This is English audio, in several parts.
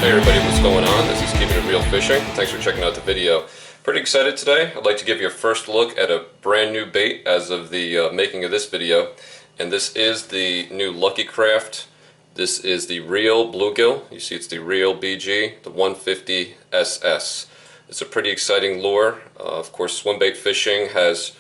Hey everybody, what's going on? This is Keeping It Real Fishing. Thanks for checking out the video. Pretty excited today. I'd like to give you a first look at a brand new bait as of the making of this video. And this is the new Lucky Craft. This is the Real Bluegill. You see it's the Real BG, the 150 SS. It's a pretty exciting lure. Of course, swimbait fishing has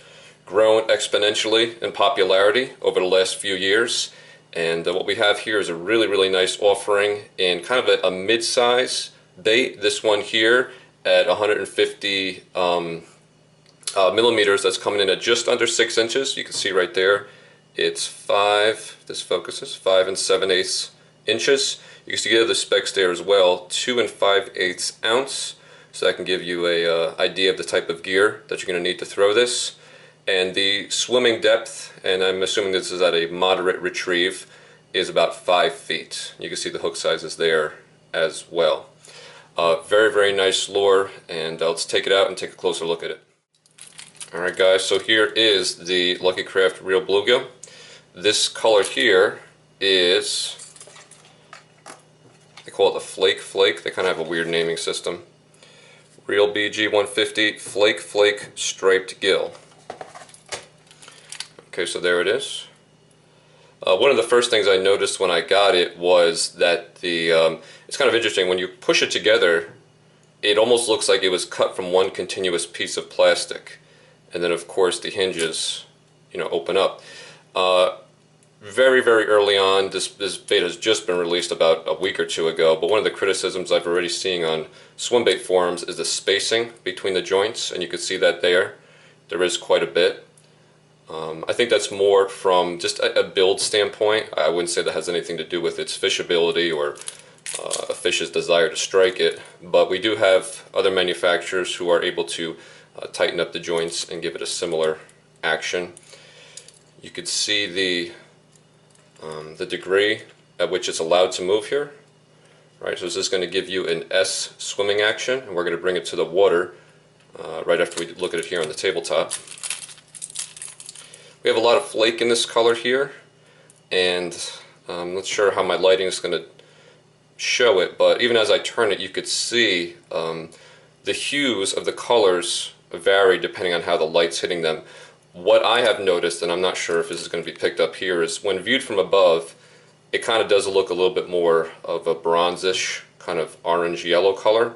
grown exponentially in popularity over the last few years. And what we have here is a really nice offering in kind of a mid-size bait. This one here at 150 millimeters, that's coming in at just under 6 inches. You can see right there it's 5, this focuses, 5 7/8 inches. You can see the specs there as well, 2 5/8 ounce. So that can give you a idea of the type of gear that you're going to need to throw this. And the swimming depth, and I'm assuming this is at a moderate retrieve, is about 5 feet. You can see the hook sizes there as well. Very nice lure, and let's take it out and take a closer look at it. Alright guys, so here is the Lucky Craft Real Bluegill. This color here is, they call it the Flake. They kind of have a weird naming system. Real BG 150 Flake Striped Gill. Okay, so there it is. One of the first things I noticed when I got it was that it's kind of interesting, when you push it together, it almost looks like it was cut from one continuous piece of plastic. And then of course the hinges, open up. Very early on, this bait has just been released about a week or two ago, but one of the criticisms I've already seen on swimbait forums is the spacing between the joints, and you can see that there is quite a bit. I think that's more from just a build standpoint. I wouldn't say that has anything to do with its fishability or a fish's desire to strike it, but we do have other manufacturers who are able to tighten up the joints and give it a similar action. You could see the degree at which it's allowed to move here. Right, so this is going to give you an S swimming action, and we're going to bring it to the water right after we look at it here on the tabletop. We have a lot of flake in this color here, and I'm not sure how my lighting is going to show it, but even as I turn it, you could see the hues of the colors vary depending on how the light's hitting them. What I have noticed, and I'm not sure if this is going to be picked up here, is when viewed from above, it kind of does look a little bit more of a bronzish, kind of orange-yellow color,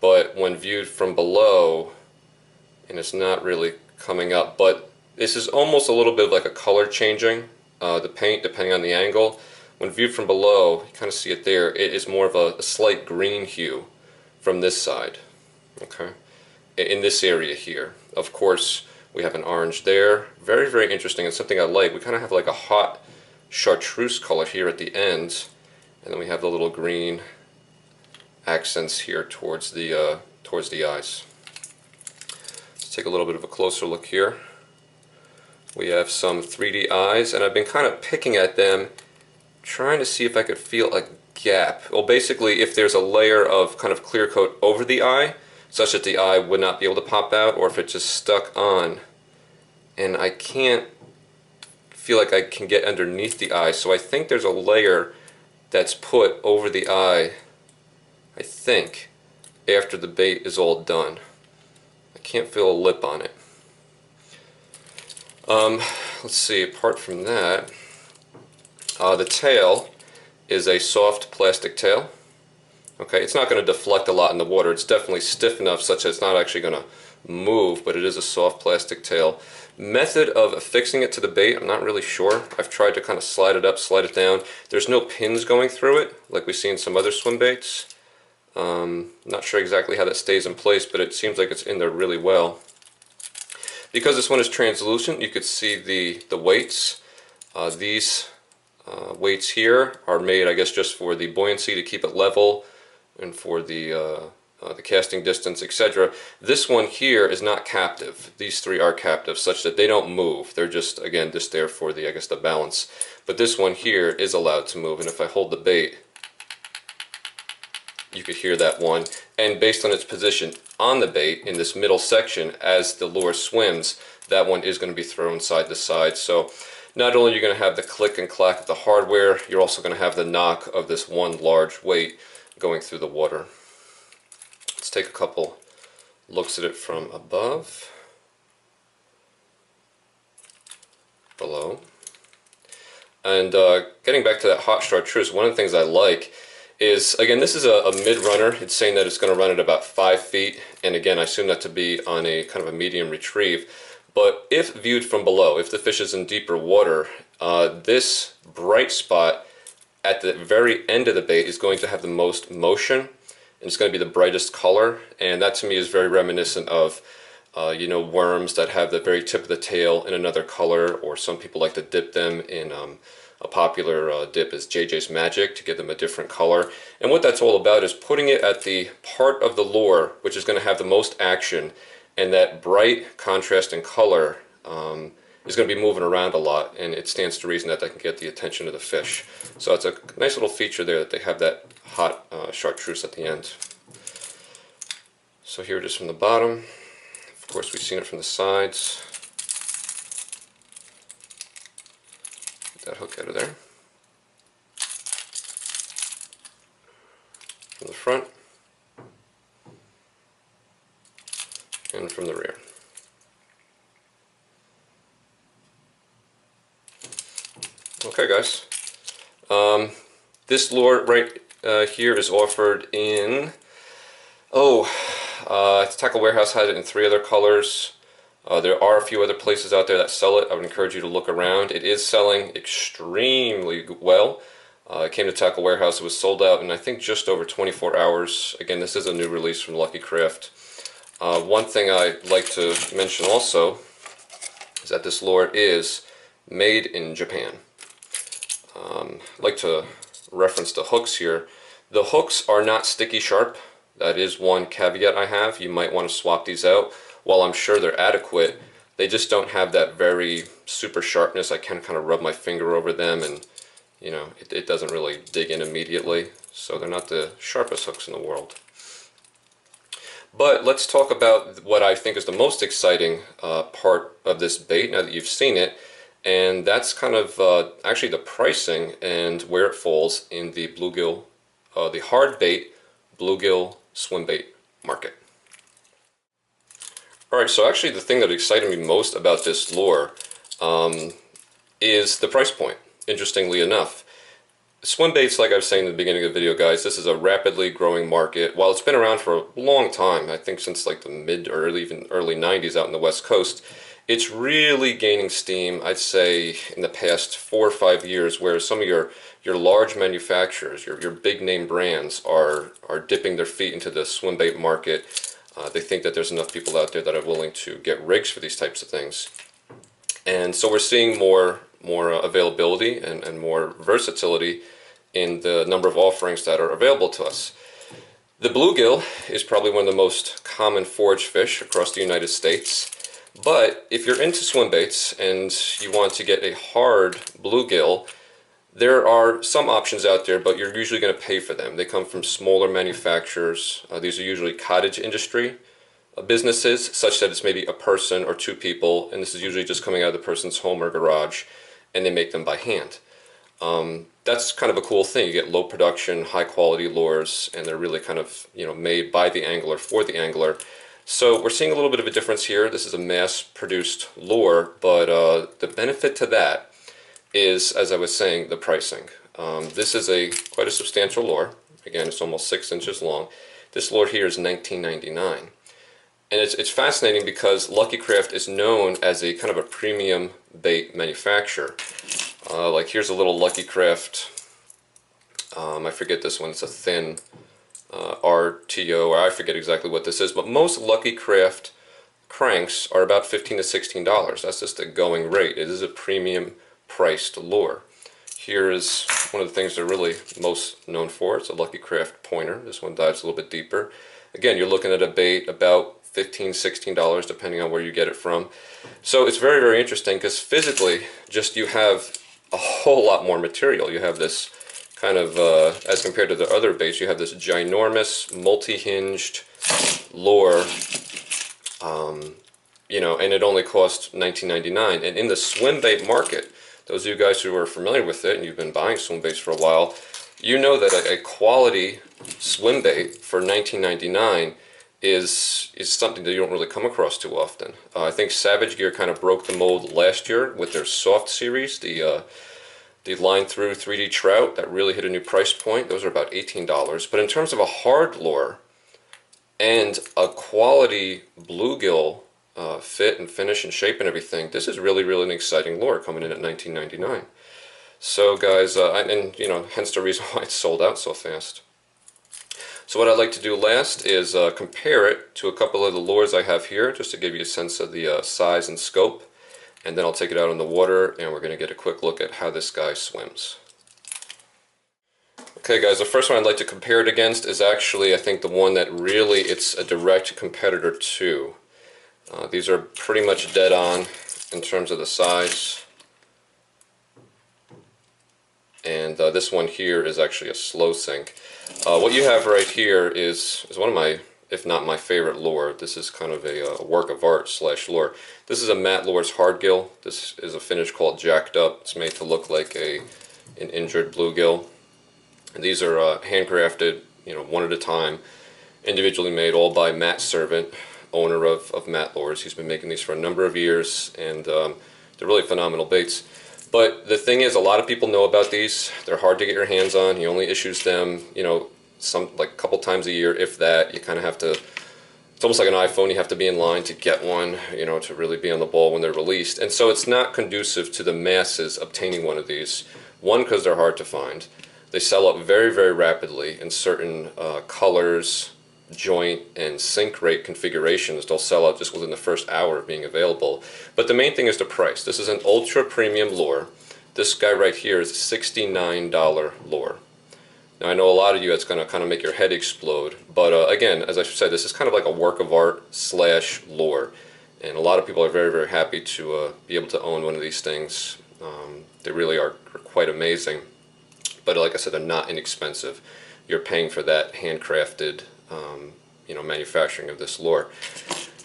but when viewed from below, and it's not really coming up, but this is almost a little bit like a color changing, the paint, depending on the angle. When viewed from below, you kind of see it there, it is more of a slight green hue from this side, okay, in this area here. Of course, we have an orange there, very interesting, and something I like. We kind of have like a hot chartreuse color here at the end, and then we have the little green accents here towards the eyes. Let's take a little bit of a closer look here. We have some 3D eyes, and I've been kind of picking at them, trying to see if I could feel a gap. Well, basically, if there's a layer of kind of clear coat over the eye, such that the eye would not be able to pop out, or if it just stuck on, and I can't feel like I can get underneath the eye, so I think there's a layer that's put over the eye, I think, after the bait is all done. I can't feel a lip on it. Let's see, apart from that, the tail is a soft plastic tail. Okay, it's not going to deflect a lot in the water. It's definitely stiff enough such that it's not actually going to move, but it is a soft plastic tail. Method of affixing it to the bait, I'm not really sure. I've tried to kind of slide it up, slide it down. There's no pins going through it like we see in some other swim baits. Not sure exactly how that stays in place, but it seems like it's in there really well. Because this one is translucent, you could see the weights. These weights here are made, I guess, just for the buoyancy to keep it level and for the casting distance, etc. This one here is not captive. These three are captive, such that they don't move. They're just, again, just there for the, I guess, the balance. But this one here is allowed to move, and if I hold the bait, you could hear that one. And based on its position on the bait in this middle section, as the lure swims, that one is going to be thrown side to side. So not only are you going to have the click and clack of the hardware, you're also going to have the knock of this one large weight, going through the water. Let's take a couple looks at it from above, below. And getting back to that hot chartreuse, one of the things I like is, again, this is a mid-runner. It's saying that it's going to run at about 5 feet, and again, I assume that to be on a kind of a medium retrieve. But if viewed from below, if the fish is in deeper water, this bright spot at the very end of the bait is going to have the most motion, and it's going to be the brightest color, and that to me is very reminiscent of you know, worms that have the very tip of the tail in another color, or some people like to dip them in a popular dip is JJ's Magic to give them a different color. And what that's all about is putting it at the part of the lure which is going to have the most action, and that bright contrast in color is going to be moving around a lot, and it stands to reason that that can get the attention of the fish. So it's a nice little feature there that they have that hot chartreuse at the end. So here it is from the bottom. Of course, we've seen it from the sides. Get that hook out of there. From the front. And from the rear. Okay, guys. This lure right here is offered in, Tackle Warehouse has it in 3 other colors. There are a few other places out there that sell it. I would encourage you to look around. It is selling extremely well. It came to Tackle Warehouse. It was sold out in, I think, just over 24 hours. Again, this is a new release from Lucky Craft. One thing I'd like to mention also is that this lure is made in Japan. I'd like to reference the hooks here. The hooks are not sticky sharp. That is one caveat I have. You might want to swap these out. While I'm sure they're adequate, they just don't have that very super sharpness. I can kind of rub my finger over them, and you know, it doesn't really dig in immediately. So they're not the sharpest hooks in the world. But let's talk about what I think is the most exciting part of this bait now that you've seen it, and that's kind of actually the pricing and where it falls in the bluegill, the hard bait bluegill swim bait market. Alright, so actually the thing that excited me most about this lure is the price point, interestingly enough. Swim baits, like I was saying in the beginning of the video, guys, this is a rapidly growing market. While it's been around for a long time, I think since like the mid or even early 90s out in the West Coast, it's really gaining steam, I'd say, in the past 4 or 5 years, where some of your large manufacturers, your big name brands are dipping their feet into the swim bait market. They think that there's enough people out there that are willing to get rigs for these types of things. And so we're seeing more availability and more versatility in the number of offerings that are available to us. The bluegill is probably one of the most common forage fish across the United States. But if you're into swim baits and you want to get a hard bluegill, there are some options out there, but you're usually going to pay for them. They come from smaller manufacturers. These are usually cottage industry businesses, such that it's maybe a person or 2 people, and this is usually just coming out of the person's home or garage, and they make them by hand. That's kind of a cool thing. You get low production, high quality lures, and they're really kind of, you know, made by the angler for the angler. So we're seeing a little bit of a difference here. This is a mass-produced lure, but the benefit to that is, as I was saying, the pricing. This is quite a substantial lure. Again, it's almost 6 inches long. This lure here is $19.99. And it's fascinating because Lucky Craft is known as a kind of a premium bait manufacturer. Like here's a little Lucky Craft, I forget this one, it's a thin RTO, or I forget exactly what this is, but most Lucky Craft cranks are about $15 to $16. That's just the going rate. It is a premium priced lure. Here is one of the things they're really most known for. It's a Lucky Craft pointer. This one dives a little bit deeper. Again, you're looking at a bait about $15, $16 depending on where you get it from. So it's very, very interesting because physically just you have a whole lot more material. You have this kind of, as compared to the other baits, you have this ginormous multi-hinged lure, you know, and it only costs $19.99. And in the swim bait market, those of you guys who are familiar with it and you've been buying swim baits for a while, you know that a quality swim bait for $19.99 is something that you don't really come across too often. I think Savage Gear kind of broke the mold last year with their soft series, the line through 3D trout that really hit a new price point. Those are about $18. But in terms of a hard lure and a quality bluegill fit and finish and shape and everything, this is really, really an exciting lure coming in at $19.99. So guys, and you know, hence the reason why it's sold out so fast. So what I'd like to do last is compare it to a couple of the lures I have here, just to give you a sense of the size and scope. And then I'll take it out in the water and we're going to get a quick look at how this guy swims. Okay guys, the first one I'd like to compare it against is actually, I think, the one that really it's a direct competitor to. These are pretty much dead on in terms of the size. And this one here is actually a slow sink. What you have right here is one of my, if not my favorite lure. This is kind of a work of art / lure. This is a Matt Lure's hardgill. This is a finish called Jacked Up. It's made to look like an injured bluegill. And these are handcrafted, you know, one at a time, individually made, all by Matt Servant, owner of Matt Lures. He's been making these for a number of years, and they're really phenomenal baits. But the thing is, a lot of people know about these. They're hard to get your hands on. He only issues them, you know, like a couple times a year, if that. You kind of have to, it's almost like an iPhone. You have to be in line to get one, you know, to really be on the ball when they're released. And so it's not conducive to the masses obtaining one of these. One, because they're hard to find. They sell up very, very rapidly in certain colors, joint, and sink rate configurations. They'll sell out just within the first hour of being available. But the main thing is the price. This is an ultra premium lure. This guy right here is a $69 lure. Now I know a lot of you, it's going to kind of make your head explode, but again, as I said, this is kind of like a work of art / lure, and a lot of people are very, very happy to be able to own one of these things. They really are quite amazing, but like I said, they're not inexpensive. You're paying for that handcrafted you know, manufacturing of this lure.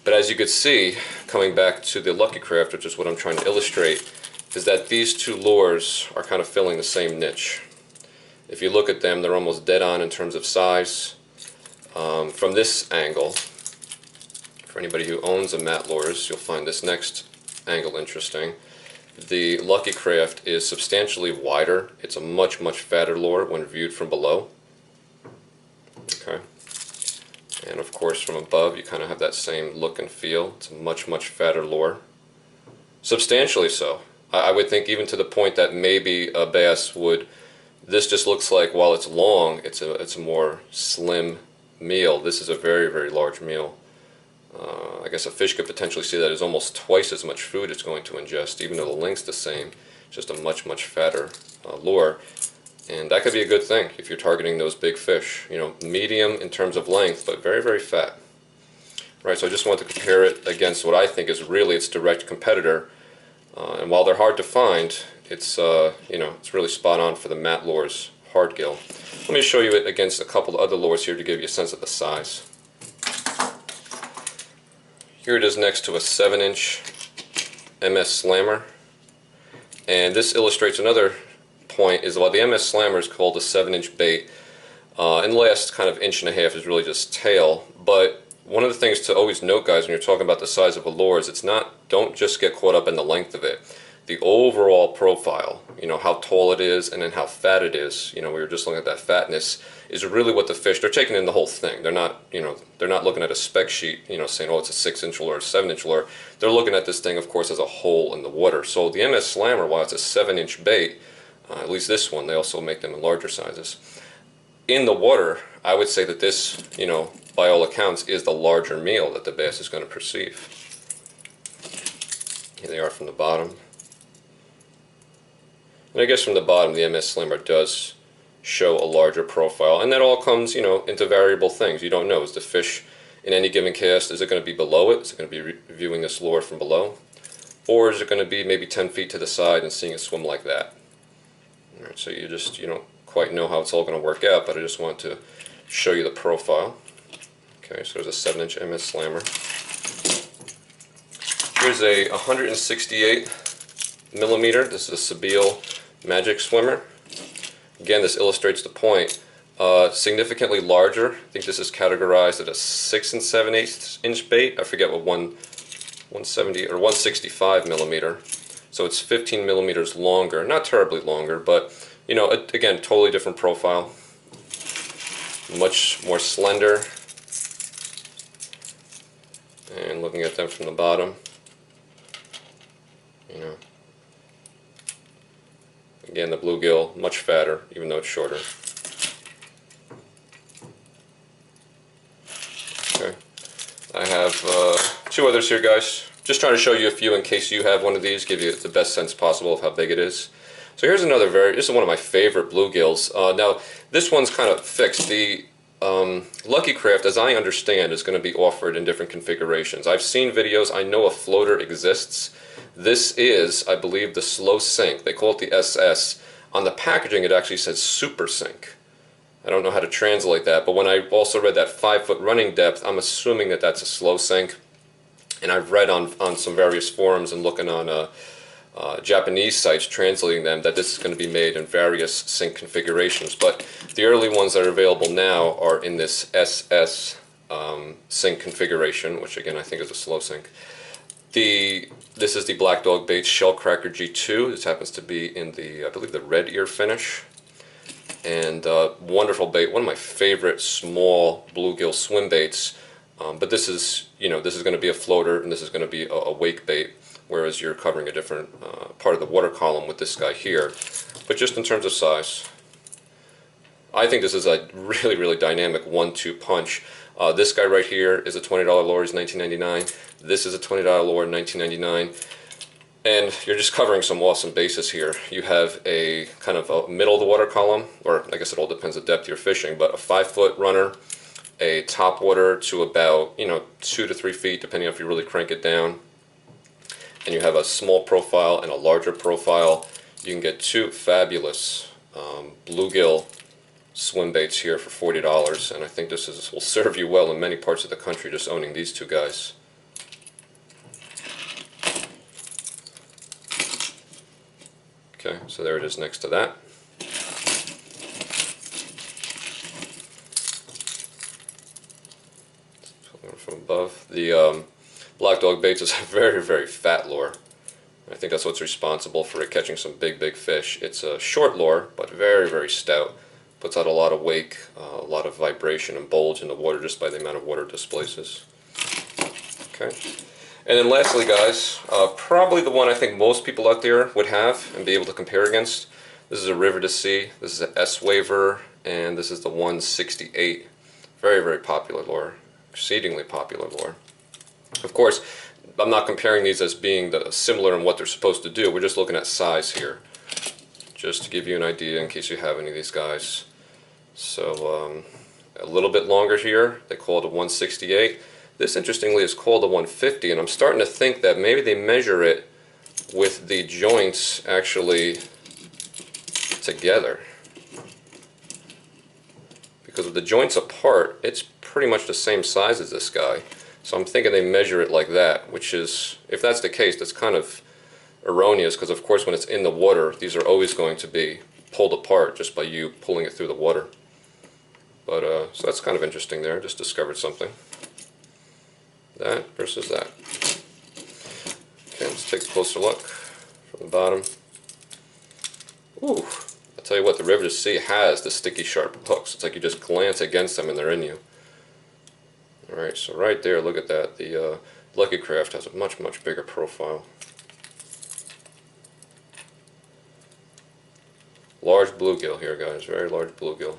But as you could see, coming back to the Lucky Craft, which is what I'm trying to illustrate, is that these two lures are kind of filling the same niche. If you look at them, they're almost dead on in terms of size. From this angle, for anybody who owns a Matt Lures, you'll find this next angle interesting. The Lucky Craft is substantially wider. It's a much, much fatter lure when viewed from below. Okay. And of course from above you kind of have that same look and feel. It's a much, much fatter lure. Substantially so. I would think even to the point that maybe a bass would, this just looks like, while it's long, it's a more slim meal. This is a very, very large meal. I guess a fish could potentially see that as almost twice as much food it's going to ingest, even though the length's the same. It's just a much, much fatter lure. And that could be a good thing if you're targeting those big fish. You know, medium in terms of length, but very, very fat. Right, so I just want to compare it against what I think is really its direct competitor. And while they're hard to find, it's you know, it's really spot on for the Matt Lures hardgill. Let me show you it against a couple of other lures here to give you a sense of the size. Here it is next to a 7-inch MS Slammer. And this illustrates another point, is while the MS Slammer is called a 7-inch bait, and the last kind of inch and a half is really just tail. But one of the things to always note, guys, when you're talking about the size of a lure is don't just get caught up in the length of it. The overall profile, you know, how tall it is and then how fat it is, you know, we were just looking at that fatness, is really what the fish, they're taking in the whole thing. They're not, you know, they're not looking at a spec sheet, you know, saying, oh, it's a 6-inch lure or a 7-inch lure. They're looking at this thing, of course, as a whole in the water. So the MS Slammer, while it's a 7-inch bait, at least this one, they also make them in larger sizes. In the water, I would say that this, you know, by all accounts, is the larger meal that the bass is going to perceive. Here they are from the bottom. And I guess from the bottom, the MS Slammer does show a larger profile. And that all comes, you know, into variable things. You don't know. Is the fish in any given cast, is it going to be below it? Is it going to be viewing this lure from below? Or is it going to be maybe 10 feet to the side and seeing it swim like that? All right, so you don't quite know how it's all going to work out, but I just want to show you the profile. Okay, so there's a 7-inch MS Slammer. Here's a 168 millimeter. This is a Sebile Magic Swimmer. Again, this illustrates the point. Significantly larger. I think this is categorized at a 6 7/8 inch bait. I forget what 170 or 165 millimeter. So it's 15 millimeters longer. Not terribly longer, but you know, again, totally different profile. Much more slender. And looking at them from the bottom, you know, again, the bluegill much fatter, even though it's shorter. Okay, I have two others here, guys. Just trying to show you a few in case you have one of these, give you the best sense possible of how big it is. So here's another this is one of my favorite bluegills. Now, this one's kind of fixed. The Lucky Craft, as I understand, is going to be offered in different configurations. I've seen videos, I know a floater exists. This is, I believe, the slow sink. They call it the SS. On the packaging it actually says super sink. I don't know how to translate that, but when I also read that 5-foot running depth, I'm assuming that that's a slow sink. And I've read on some various forums and looking on Japanese sites translating them that this is going to be made in various sink configurations, but the early ones that are available now are in this SS sink configuration, which again I think is a slow sink. This is the Black Dog Baits Shellcracker G2. This happens to be in the, I believe, the red ear finish, and wonderful bait, one of my favorite small bluegill swim baits. But this is, you know, this is going to be a floater and this is going to be a wake bait, whereas you're covering a different part of the water column with this guy here. But just in terms of size, I think this is a really, really dynamic 1-2 punch. This guy right here is a $20 lure, he's $19.99. This is a $20 lure, $19.99. And you're just covering some awesome bases here. You have a kind of a middle of the water column, or I guess it all depends on the depth you're fishing, but a 5-foot runner, a top water to about, you know, 2 to 3 feet, depending on if you really crank it down. And you have a small profile and a larger profile. You can get two fabulous bluegill swim baits here for $40, and I think this will serve you well in many parts of the country, just owning these two guys. Okay, so there it is next to that. From above, the Black Dog Baits is a very, very fat lure. I think that's what's responsible for it catching some big, big fish. It's a short lure, but very, very stout. Puts out a lot of wake, a lot of vibration and bulge in the water just by the amount of water it displaces. Okay. And then lastly, guys, probably the one I think most people out there would have and be able to compare against. This is a River to Sea. This is an S-Waver, and this is the 168. Very, very popular lure. Exceedingly popular lure. Of course, I'm not comparing these as being similar in what they're supposed to do. We're just looking at size here, just to give you an idea in case you have any of these guys. So a little bit longer here. They call it a 168. This, interestingly, is called a 150, and I'm starting to think that maybe they measure it with the joints actually together. Because with the joints apart, it's pretty much the same size as this guy. So I'm thinking they measure it like that, which is, if that's the case, that's kind of erroneous, because of course when it's in the water, these are always going to be pulled apart just by you pulling it through the water. But so that's kind of interesting there. Just discovered something. That versus that. Okay, let's take a closer look from the bottom. Ooh, I'll tell you what, the River to Sea has the sticky sharp hooks. It's like you just glance against them and they're in you. Alright, so right there, look at that. The Lucky Craft has a much, much bigger profile. Large bluegill here, guys. Very large bluegill.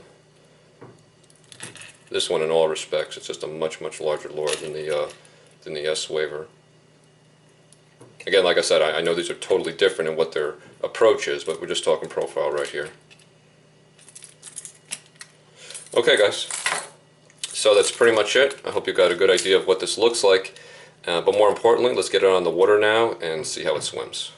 This one, in all respects, it's just a much, much larger lure than the S-Waver. Again, like I said, I know these are totally different in what their approach is, but we're just talking profile right here. Okay, guys. So that's pretty much it. I hope you got a good idea of what this looks like. But more importantly, let's get it on the water now and see how it swims.